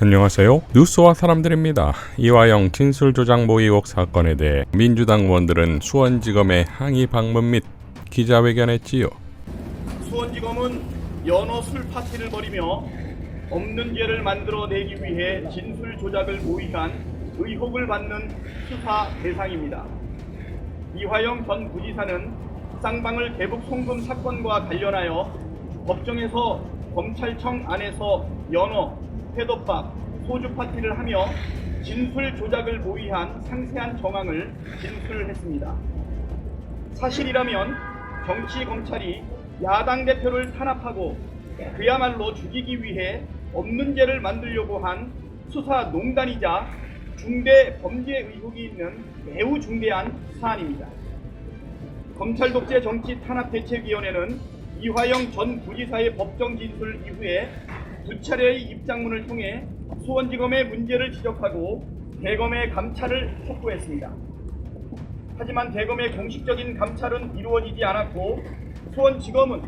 안녕하세요. 뉴스와 사람들입니다. 이화영 진술조작 모의 의혹 사건에 대해 민주당 의원들은 수원지검에 항의 방문 및 기자회견했지요. 수원지검은 연어 술 파티를 벌이며 없는 죄를 만들어내기 위해 진술 조작을 모의한 의혹을 받는 수사 대상입니다. 이화영 전 부지사는 쌍방울 대북 송금 사건과 관련하여 법정에서 검찰청 안에서 연어, 회덮밥, 소주 파티를 하며 진술 조작을 모의한 상세한 정황을 진술했습니다. 사실이라면 정치 검찰이 야당 대표를 탄압하고 그야말로 죽이기 위해 없는 죄를 만들려고 한 수사 농단이자 중대 범죄 의혹이 있는 매우 중대한 사안입니다. 검찰 독재 정치 탄압 대책위원회는 이화영 전 부지사의 법정 진술 이후에 두 차례의 입장문을 통해 수원지검의 문제를 지적하고 대검의 감찰을 촉구했습니다. 하지만 대검의 공식적인 감찰은 이루어지지 않았고 수원지검은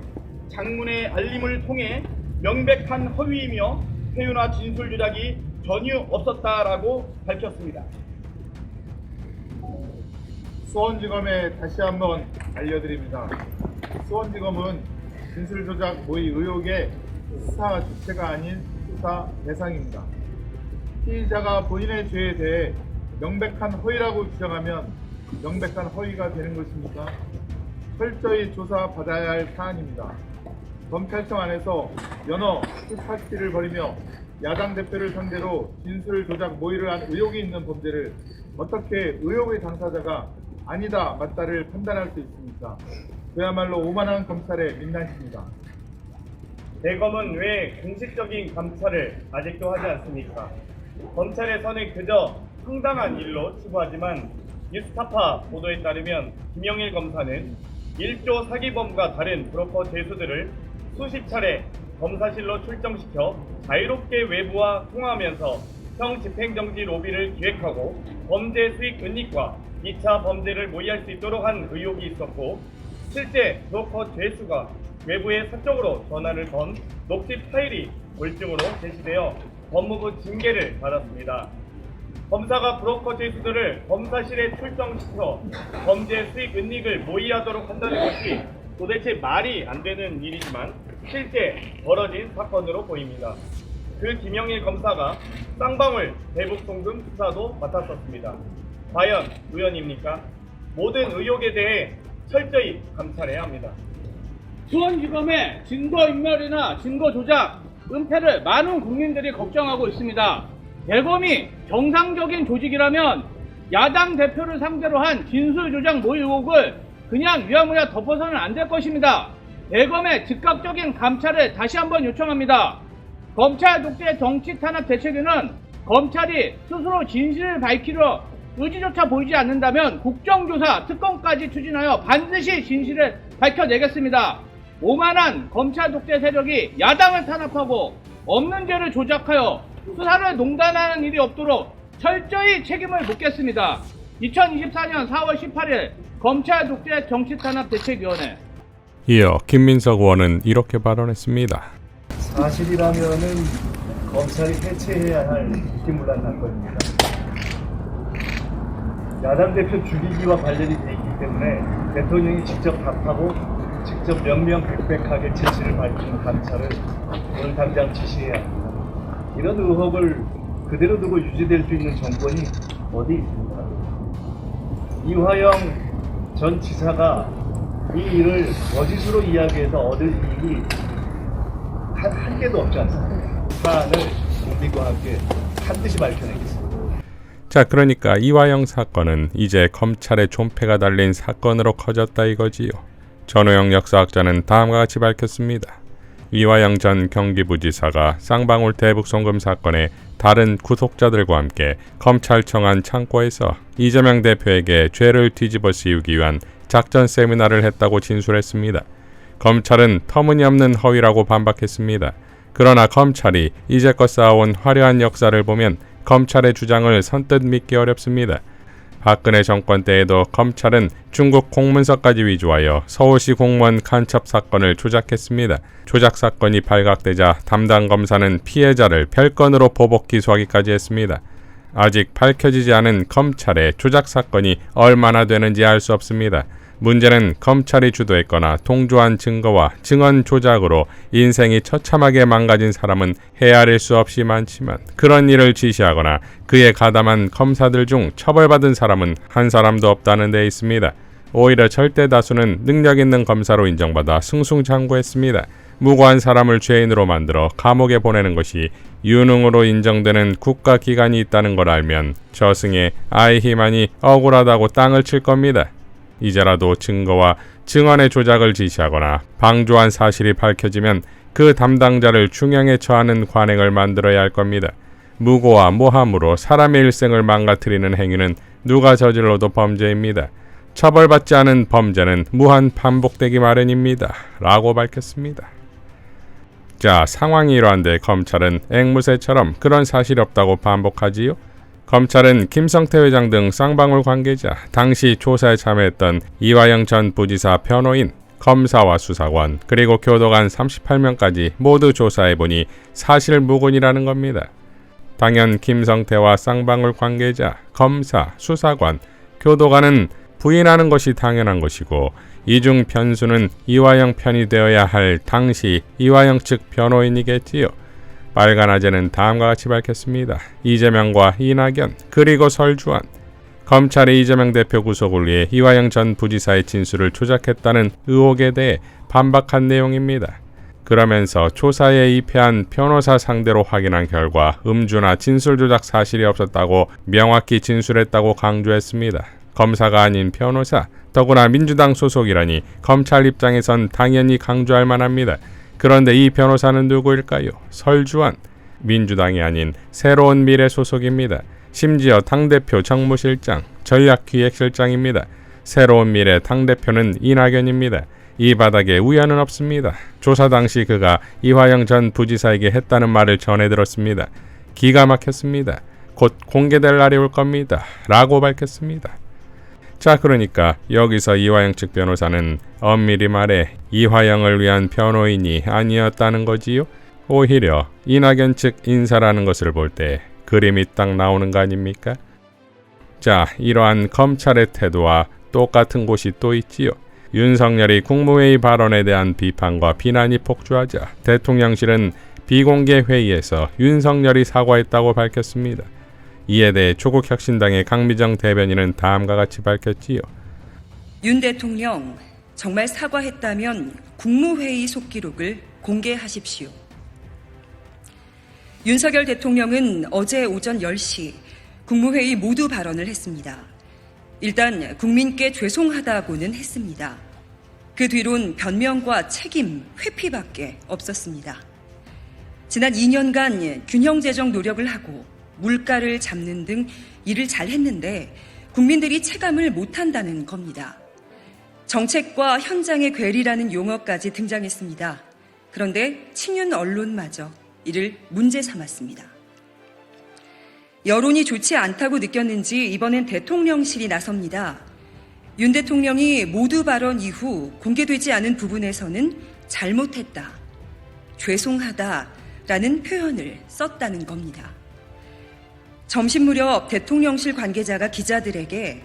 장문의 알림을 통해 명백한 허위이며 회유나 진술 조작이 전혀 없었다라고 밝혔습니다. 수원지검에 다시 한번 알려드립니다. 수원지검은 진술조작 모의 의혹의 수사 주체가 아닌 수사 대상입니다. 피의자가 본인의 죄에 대해 명백한 허위라고 주장하면 명백한 허위가 되는 것입니까? 철저히 조사받아야 할 사안입니다. 검찰청 안에서 연어 술파티를 벌이며 야당 대표를 상대로 진술조작 모의를 한 의혹이 있는 범죄를 어떻게 의혹의 당사자가 아니다 맞다를 판단할 수 있습니까? 그야말로 오만한 검찰의 민낯입니다. 대검은 왜 공식적인 감찰을 아직도 하지 않습니까? 검찰에서는 그저 황당한 일로 치부하지만 뉴스타파 보도에 따르면 김영일 검사는 1조 사기범과 다른 브로커 죄수들을 수십 차례 검사실로 출정시켜 자유롭게 외부와 통화하면서 형 집행정지 로비를 기획하고 범죄 수익 은닉과 2차 범죄를 모의할 수 있도록 한 의혹이 있었고, 실제 브로커 죄수가 외부에 사적으로 전화를 건 녹취 파일이 물증으로 제시되어 법무부 징계를 받았습니다. 검사가 브로커 죄수들을 검사실에 출정시켜 범죄 수익 은닉을 모의하도록 한다는 것이 도대체 말이 안 되는 일이지만 실제 벌어진 사건으로 보입니다. 그 김영일 검사가 쌍방울 대북 송금 수사도 맡았었습니다. 과연 우연입니까? 모든 의혹에 대해 철저히 감찰해야 합니다. 수원지검의 증거인멸이나 증거조작, 은폐를 많은 국민들이 걱정하고 있습니다. 대검이 정상적인 조직이라면 야당 대표를 상대로 한 진술조작 모의 의혹을 그냥 유야무야 덮어서는 안 될 것입니다. 대검의 즉각적인 감찰을 다시 한번 요청합니다. 검찰 독재 정치 탄압 대책위는 검찰이 스스로 진실을 밝히려 의지조차 보이지 않는다면 국정조사, 특검까지 추진하여 반드시 진실을 밝혀내겠습니다. 오만한 검찰 독재 세력이 야당을 탄압하고 없는 죄를 조작하여 수사를 농단하는 일이 없도록 철저히 책임을 묻겠습니다. 2024년 4월 18일 검찰 독재 정치 탄압 대책위원회. 이어 김민석 의원은 이렇게 발언했습니다. 사실이라면은 검찰이 해체해야 할 기물란 사건입니다. 야당 대표 죽이기와 관련이 돼 있기 때문에 대통령이 직접 답하고 직접 명명백백하게 진실을 밝히는 감찰을 오늘 당장 지시해야 합니다. 이런 의혹을 그대로 두고 유지될 수 있는 정권이 어디 있습니까? 이화영 전 지사가 이 일을 거짓으로 이야기해서 얻을 이익이 한 개도 없지 않습니까? 사안을 국민과 함께 반드시 밝혀내겠습니다. 자, 그러니까 이화영 사건은 이제 검찰의 존폐가 달린 사건으로 커졌다 이거지요. 전호영 역사학자는 다음과 같이 밝혔습니다. 이화영 전 경기부지사가 쌍방울 대북 송금 사건의 다른 구속자들과 함께 검찰청 안 창고에서 이재명 대표에게 죄를 뒤집어 씌우기 위한 작전 세미나를 했다고 진술했습니다. 검찰은 터무니없는 허위라고 반박했습니다. 그러나 검찰이 이제껏 쌓아온 화려한 역사를 보면 검찰의 주장을 선뜻 믿기 어렵습니다. 박근혜 정권 때에도 검찰은 중국 공문서까지 위조하여 서울시 공무원 간첩 사건을 조작했습니다. 조작 사건이 발각되자 담당 검사는 피해자를 별건으로 보복 기소하기까지 했습니다. 아직 밝혀지지 않은 검찰의 조작 사건이 얼마나 되는지 알 수 없습니다. 문제는 검찰이 주도했거나 동조한 증거와 증언 조작으로 인생이 처참하게 망가진 사람은 헤아릴 수 없이 많지만 그런 일을 지시하거나 그에 가담한 검사들 중 처벌받은 사람은 한 사람도 없다는 데 있습니다. 오히려 절대 다수는 능력 있는 검사로 인정받아 승승장구했습니다. 무고한 사람을 죄인으로 만들어 감옥에 보내는 것이 유능으로 인정되는 국가기관이 있다는 걸 알면 저승에 아이히만이 억울하다고 땅을 칠 겁니다. 이제라도 증거와 증언의 조작을 지시하거나 방조한 사실이 밝혀지면 그 담당자를 중형에 처하는 관행을 만들어야 할 겁니다. 무고와 모함으로 사람의 일생을 망가뜨리는 행위는 누가 저질러도 범죄입니다. 처벌받지 않은 범죄는 무한 반복되기 마련입니다. 라고 밝혔습니다. 자, 상황이 이러한데 검찰은 앵무새처럼 그런 사실이 없다고 반복하지요? 검찰은 김성태 회장 등 쌍방울 관계자, 당시 조사에 참여했던 이화영 전 부지사 변호인, 검사와 수사관, 그리고 교도관 38명까지 모두 조사해보니 사실 무근이라는 겁니다. 당연 김성태와 쌍방울 관계자, 검사, 수사관, 교도관은 부인하는 것이 당연한 것이고 이중 편수는 이화영 편이 되어야 할 당시 이화영 측 변호인이겠지요. 빨간아재는 다음과 같이 밝혔습니다. 이재명과 이낙연 그리고 설주환, 검찰이 이재명 대표 구속을 위해 이화영 전 부지사의 진술을 조작했다는 의혹에 대해 반박한 내용입니다. 그러면서 조사에 입회한 변호사 상대로 확인한 결과 음주나 진술 조작 사실이 없었다고 명확히 진술했다고 강조했습니다. 검사가 아닌 변호사, 더구나 민주당 소속이라니 검찰 입장에선 당연히 강조할 만합니다. 그런데 이 변호사는 누구일까요? 설주환, 민주당이 아닌 새로운 미래 소속입니다. 심지어 당대표 정무실장, 전략기획실장입니다. 새로운 미래 당대표는 이낙연입니다. 이 바닥에 우연은 없습니다. 조사 당시 그가 이화영 전 부지사에게 했다는 말을 전해 들었습니다. 기가 막혔습니다. 곧 공개될 날이 올 겁니다. 라고 밝혔습니다. 자, 그러니까 여기서 이화영 측 변호사는 엄밀히 말해 이화영을 위한 변호인이 아니었다는 거지요? 오히려 이낙연 측 인사라는 것을 볼 때 그림이 딱 나오는 거 아닙니까? 자, 이러한 검찰의 태도와 똑같은 곳이 또 있지요. 윤석열이 국무회의 발언에 대한 비판과 비난이 폭주하자 대통령실은 비공개 회의에서 윤석열이 사과했다고 밝혔습니다. 이에 대해 조국혁신당의 강미정 대변인은 다음과 같이 밝혔지요. 윤 대통령 정말 사과했다면 국무회의 속기록을 공개하십시오. 윤석열 대통령은 어제 오전 10시 국무회의 모두 발언을 했습니다. 일단 국민께 죄송하다고는 했습니다. 그 뒤론 변명과 책임, 회피밖에 없었습니다. 지난 2년간 균형재정 노력을 하고 물가를 잡는 등 일을 잘 했는데 국민들이 체감을 못한다는 겁니다. 정책과 현장의 괴리라는 용어까지 등장했습니다. 그런데 친윤 언론마저 이를 문제 삼았습니다. 여론이 좋지 않다고 느꼈는지 이번엔 대통령실이 나섭니다. 윤 대통령이 모두 발언 이후 공개되지 않은 부분에서는 잘못했다, 죄송하다라는 표현을 썼다는 겁니다. 점심 무렵 대통령실 관계자가 기자들에게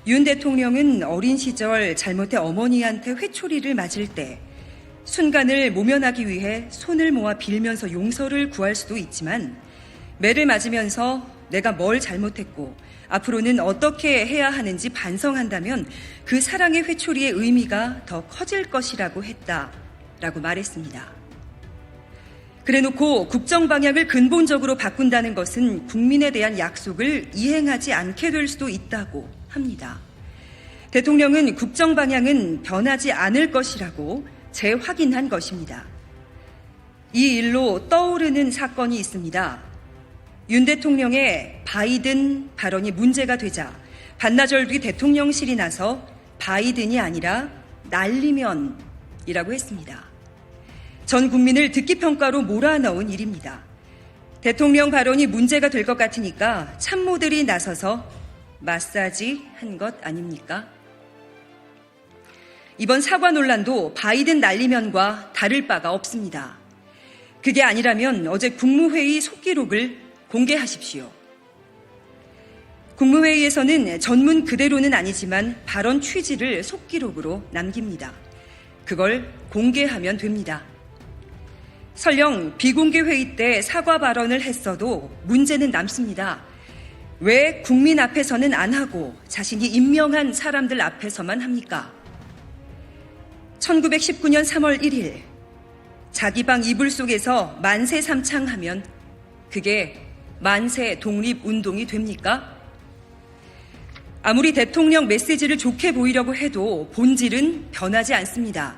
윤 대통령은 어린 시절 잘못해 어머니한테 회초리를 맞을 때 순간을 모면하기 위해 손을 모아 빌면서 용서를 구할 수도 있지만 매를 맞으면서 내가 뭘 잘못했고 앞으로는 어떻게 해야 하는지 반성한다면 그 사랑의 회초리의 의미가 더 커질 것이라고 했다라고 말했습니다. 그래놓고 국정 방향을 근본적으로 바꾼다는 것은 국민에 대한 약속을 이행하지 않게 될 수도 있다고 합니다. 대통령은 국정 방향은 변하지 않을 것이라고 재확인한 것입니다. 이 일로 떠오르는 사건이 있습니다. 윤 대통령의 바이든 발언이 문제가 되자 반나절 뒤 대통령실이 나서 바이든이 아니라 날리면이라고 했습니다. 전 국민을 듣기평가로 몰아넣은 일입니다. 대통령 발언이 문제가 될 것 같으니까 참모들이 나서서 마사지 한 것 아닙니까? 이번 사과 논란도 바이든 날리면과 다를 바가 없습니다. 그게 아니라면 어제 국무회의 속기록을 공개하십시오. 국무회의에서는 전문 그대로는 아니지만 발언 취지를 속기록으로 남깁니다. 그걸 공개하면 됩니다. 설령 비공개 회의 때 사과 발언을 했어도 문제는 남습니다. 왜 국민 앞에서는 안 하고 자신이 임명한 사람들 앞에서만 합니까? 1919년 3월 1일 자기 방 이불 속에서 만세 삼창하면 그게 만세 독립운동이 됩니까? 아무리 대통령 메시지를 좋게 보이려고 해도 본질은 변하지 않습니다.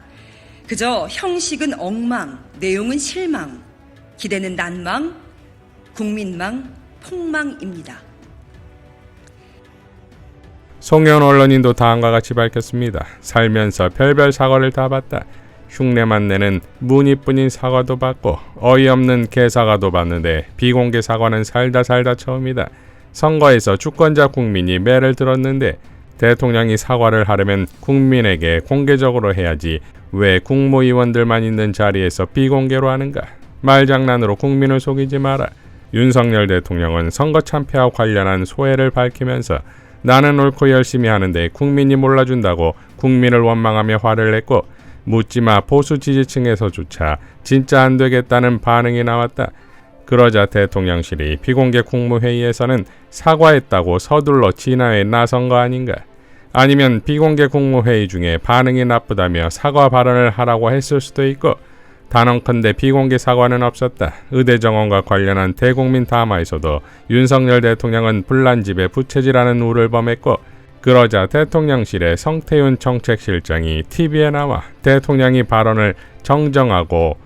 그저 형식은 엉망, 내용은 실망, 기대는 난망, 국민망, 폭망입니다. 송현 언론인도 다음과 같이 밝혔습니다. 살면서 별별 사과를 다 받다. 흉내만 내는 무늬뿐인 사과도 받고 어이없는 개사과도 받는데 비공개 사과는 살다 처음이다. 선거에서 주권자 국민이 매를 들었는데 대통령이 사과를 하려면 국민에게 공개적으로 해야지 왜 국무위원들만 있는 자리에서 비공개로 하는가? 말장난으로 국민을 속이지 마라. 윤석열 대통령은 선거 참패와 관련한 소회를 밝히면서 나는 옳고 열심히 하는데 국민이 몰라준다고 국민을 원망하며 화를 냈고 묻지마 보수 지지층에서조차 진짜 안 되겠다는 반응이 나왔다. 그러자 대통령실이 비공개 국무회의에서는 사과했다고 서둘러 진화에 나선 거 아닌가? 아니면 비공개 국무회의 중에 반응이 나쁘다며 사과 발언을 하라고 했을 수도 있고 단언컨대 비공개 사과는 없었다. 의대 정원과 관련한 대국민 담화에서도 윤석열 대통령은 불난집에 부채질하는 우를 범했고 그러자 대통령실의 성태윤 정책실장이 TV에 나와 대통령이 발언을 정정하고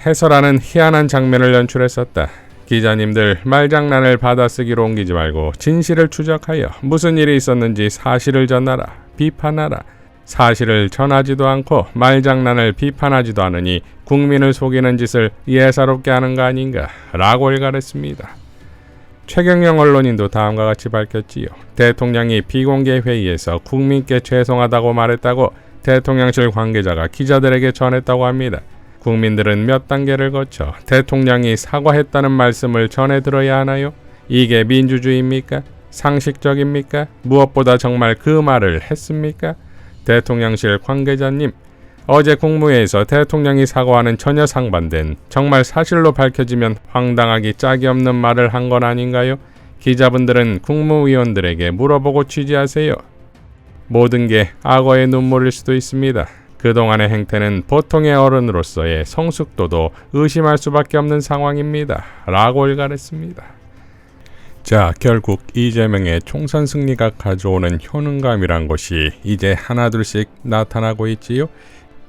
해설하는 희한한 장면을 연출했었다. 기자님들 말장난을 받아쓰기로 옮기지 말고 진실을 추적하여 무슨 일이 있었는지 사실을 전하라. 비판하라. 사실을 전하지도 않고 말장난을 비판하지도 않으니 국민을 속이는 짓을 예사롭게 하는 거 아닌가 라고 일갈했습니다. 최경영 언론인도 다음과 같이 밝혔지요. 대통령이 비공개 회의에서 국민께 죄송하다고 말했다고 대통령실 관계자가 기자들에게 전했다고 합니다. 국민들은 몇 단계를 거쳐 대통령이 사과했다는 말씀을 전해 들어야 하나요? 이게 민주주의입니까? 상식적입니까? 무엇보다 정말 그 말을 했습니까? 대통령실 관계자님, 어제 국무회에서 대통령이 사과하는 전혀 상반된 정말 사실로 밝혀지면 황당하기 짝이 없는 말을 한 건 아닌가요? 기자분들은 국무위원들에게 물어보고 취재하세요. 모든 게 악어의 눈물일 수도 있습니다. 그동안의 행태는 보통의 어른으로서의 성숙도도 의심할 수밖에 없는 상황입니다. 라고 일갈했습니다. 자, 결국 이재명의 총선 승리가 가져오는 효능감이란 것이 이제 하나둘씩 나타나고 있지요.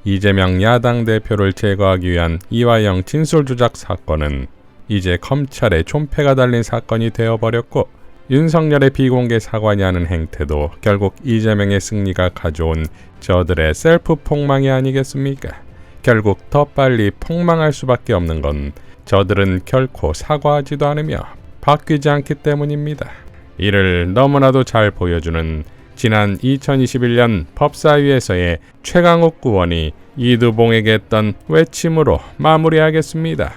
이재명 야당 대표를 제거하기 위한 이화영 진술조작 사건은 이제 검찰의 존폐가 달린 사건이 되어버렸고 윤석열의 비공개 사과냐는 행태도 결국 이재명의 승리가 가져온 저들의 셀프 폭망이 아니겠습니까? 결국 더 빨리 폭망할 수밖에 없는 건 저들은 결코 사과하지도 않으며 바뀌지 않기 때문입니다. 이를 너무나도 잘 보여주는 지난 2021년 법사위에서의 최강욱 의원이 이두봉에게 했던 외침으로 마무리하겠습니다.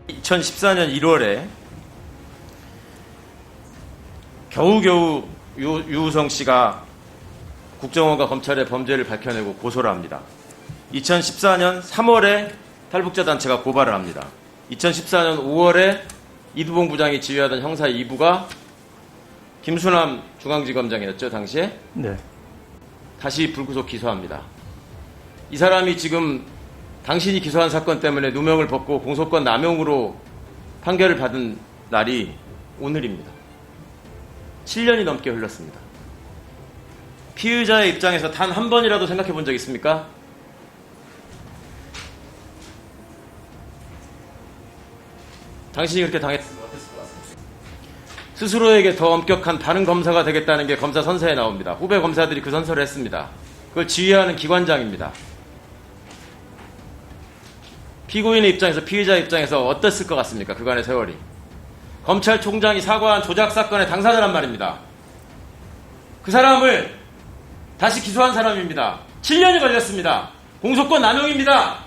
2014년 1월에 겨우겨우 유우성 씨가 국정원과 검찰의 범죄를 밝혀내고 고소를 합니다. 2014년 3월에 탈북자 단체가 고발을 합니다. 2014년 5월에 이두봉 부장이 지휘하던 형사 2부가 김수남 중앙지검장이었죠, 당시에? 네. 다시 불구속 기소합니다. 이 사람이 지금 당신이 기소한 사건 때문에 누명을 벗고 공소권 남용으로 판결을 받은 날이 오늘입니다. 7년이 넘게 흘렀습니다. 피의자의 입장에서 단 한 번이라도 생각해 본 적 있습니까? 당신이 그렇게 당했으면 어땠을 것 같습니다. 스스로에게 더 엄격한 다른 검사가 되겠다는 게 검사 선서에 나옵니다. 후배 검사들이 그 선서를 했습니다. 그걸 지휘하는 기관장입니다. 피고인의 입장에서 피의자의 입장에서 어땠을 것 같습니까? 그간의 세월이. 검찰총장이 사과한 조작 사건의 당사자란 말입니다. 그 사람을 다시 기소한 사람입니다. 7년이 걸렸습니다. 공소권 남용입니다.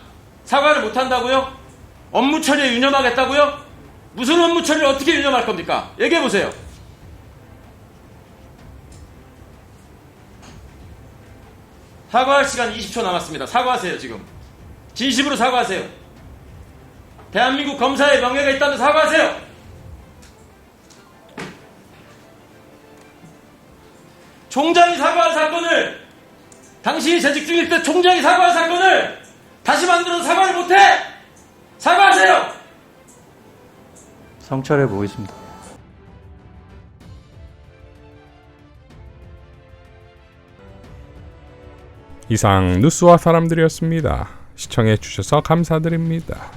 사과를 못한다고요? 업무 처리에 유념하겠다고요? 무슨 업무 처리를 어떻게 유념할 겁니까? 얘기해보세요. 사과할 시간 20초 남았습니다. 사과하세요, 지금. 진심으로 사과하세요. 대한민국 검사의 명예가 있다면 사과하세요. 총장이 사과한 사건을, 당신이 재직 중일 때 총장이 사과한 사건을 다시 만들어서 사과를 못해! 사과하세요! 성찰해 보겠습니다. 이상 뉴스와 사람들이었습니다. 시청해 주셔서 감사드립니다.